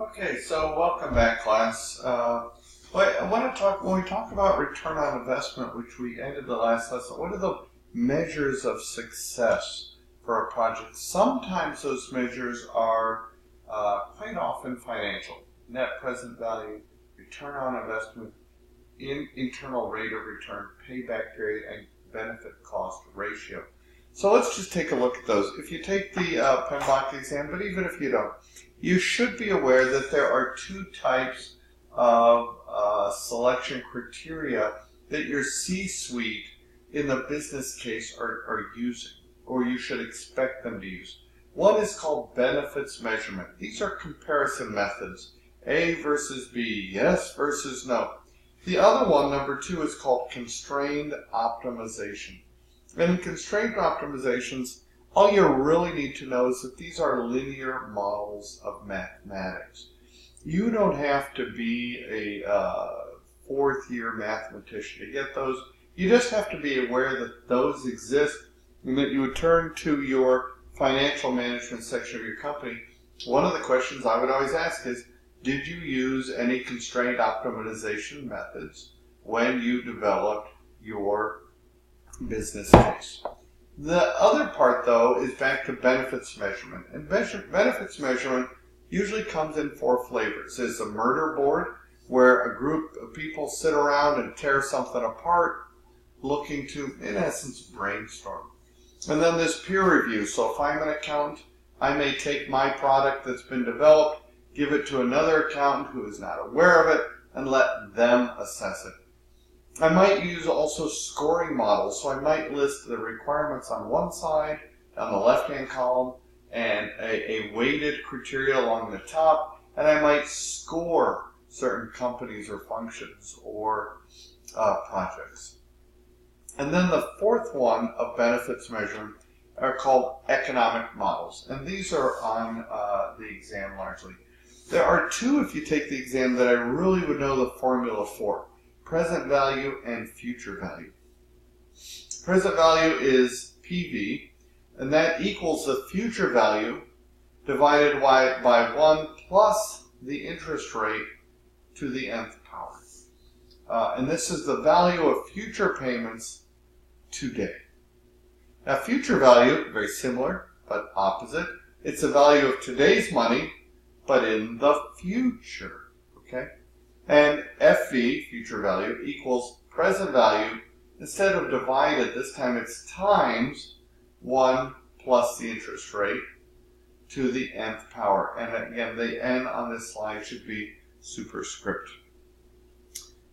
Okay, so welcome back, class. I want to talk, when we talk about return on investment, which we ended the last lesson, what are the measures of success for a project? Sometimes those measures are quite often financial. Net present value, return on investment, internal rate of return, payback period, and benefit cost ratio. So let's just take a look at those. If you take the PMBOK exam, but even if you don't, you should be aware that there are two types of selection criteria that your C-suite in the business case are using, or you should expect them to use. One is called benefits measurement. These are comparison methods. A versus B, yes versus no. The other one, number two, is called constrained optimization. And in constrained optimizations, all you really need to know is that these are linear models of mathematics. You don't have to be a fourth-year mathematician to get those. You just have to be aware that those exist and that you would turn to your financial management section of your company. One of the questions I would always ask is, did you use any constrained optimization methods when you developed your business case? The other part, though, is back to benefits measurement. And benefits measurement usually comes in four flavors. There's a murder board, where a group of people sit around and tear something apart, looking to, in essence, brainstorm. And then there's peer review. So if I'm an accountant, I may take my product that's been developed, give it to another accountant who is not aware of it, and let them assess it. I might use also scoring models, so I might list the requirements on one side, on the left-hand column, and a weighted criteria along the top, and I might score certain companies or functions or projects. And then the fourth one of benefits measurement are called economic models, and these are on the exam largely. There are two, if you take the exam, that I really would know the formula for. Present value and future value. Present value is PV, and that equals the future value divided by 1 plus the interest rate to the nth power. And this is the value of future payments today. Now, future value, very similar, but opposite. It's the value of today's money, but in the future, okay? And FV, future value, equals present value. Instead of divided, this time it's times 1 plus the interest rate to the nth power. And again, the n on this slide should be superscript.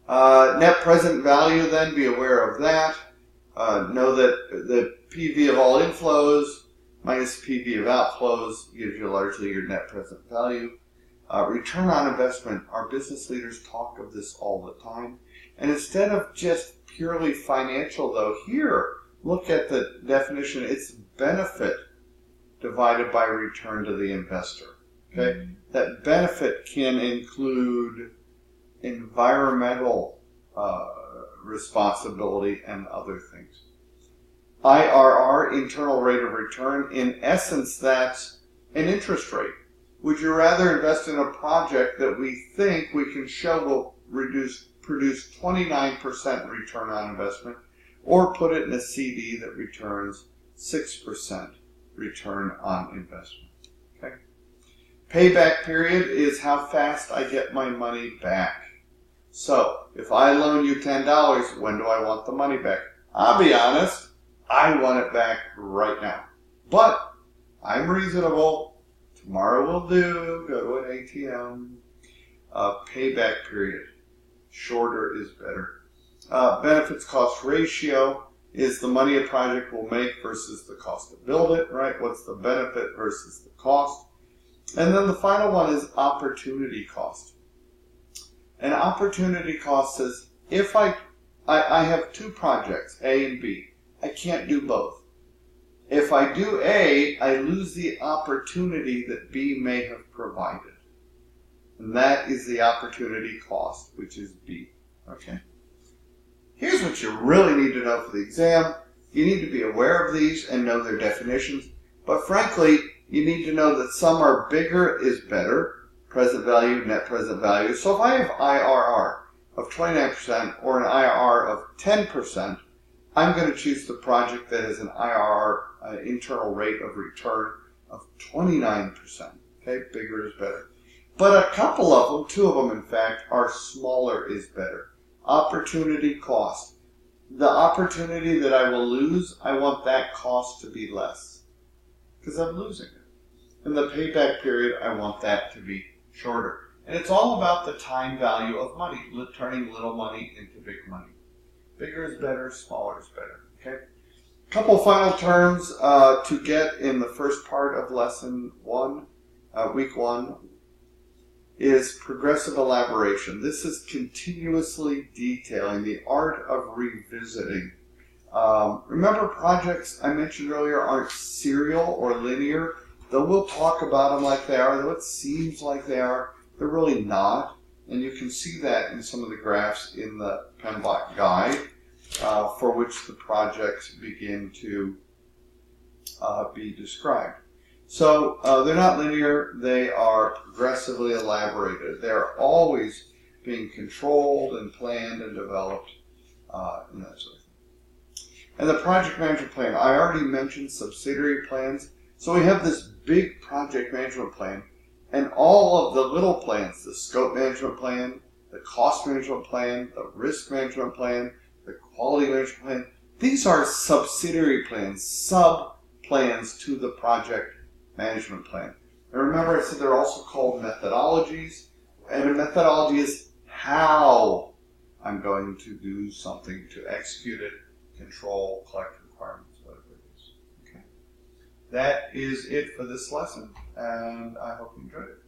Net present value, then, be aware of that. Know that the PV of all inflows minus PV of outflows gives you largely your net present value. Return on investment, our business leaders talk of this all the time. And instead of just purely financial, though, here, look at the definition. It's benefit divided by return to the investor. Okay? Mm-hmm. That benefit can include environmental responsibility and other things. IRR, internal rate of return, in essence, that's an interest rate. Would you rather invest in a project that we think we can show will produce 29% return on investment, or put it in a CD that returns 6% return on investment? Okay. Payback period is how fast I get my money back. So, if I loan you $10, when do I want the money back? I'll be honest, I want it back right now. But I'm reasonable. Tomorrow will do. Go to an ATM. Payback period. Shorter is better. Benefits cost ratio is the money a project will make versus the cost to build it, right? What's the benefit versus the cost? And then the final one is opportunity cost. And opportunity cost says, if I have two projects, A and B, I can't do both. If I do A, I lose the opportunity that B may have provided. And that is the opportunity cost, which is B. Okay? Here's what you really need to know for the exam. You need to be aware of these and know their definitions. But frankly, you need to know that some are bigger is better, present value, net present value. So if I have IRR of 29% or an IRR of 10%, I'm going to choose the project that has an IRR, internal rate of return, of 29%. Okay, bigger is better. But a couple of them, two of them in fact, are smaller is better. Opportunity cost. The opportunity that I will lose, I want that cost to be less because I'm losing it. And the payback period, I want that to be shorter. And it's all about the time value of money, turning little money into big money. Bigger is better, smaller is better. Okay. Couple final terms to get in the first part of lesson 1, week 1, is progressive elaboration. This is continuously detailing, the art of revisiting. Remember, projects I mentioned earlier aren't serial or linear, though we'll talk about them like they are, though it seems like they are, they're really not. And you can see that in some of the graphs in the PMBOK guide, for which the projects begin to be described. So they're not linear, they are progressively elaborated. They're always being controlled and planned and developed and that sort of thing. And the project management plan, I already mentioned subsidiary plans. So we have this big project management plan and all of the little plans, the scope management plan, the cost management plan, the risk management plan, the quality management plan. These are subsidiary plans, sub-plans to the project management plan. And remember I said they're also called methodologies, and a methodology is how I'm going to do something to execute it, control, collect requirements, whatever it is. Okay. That is it for this lesson, and I hope you enjoyed it.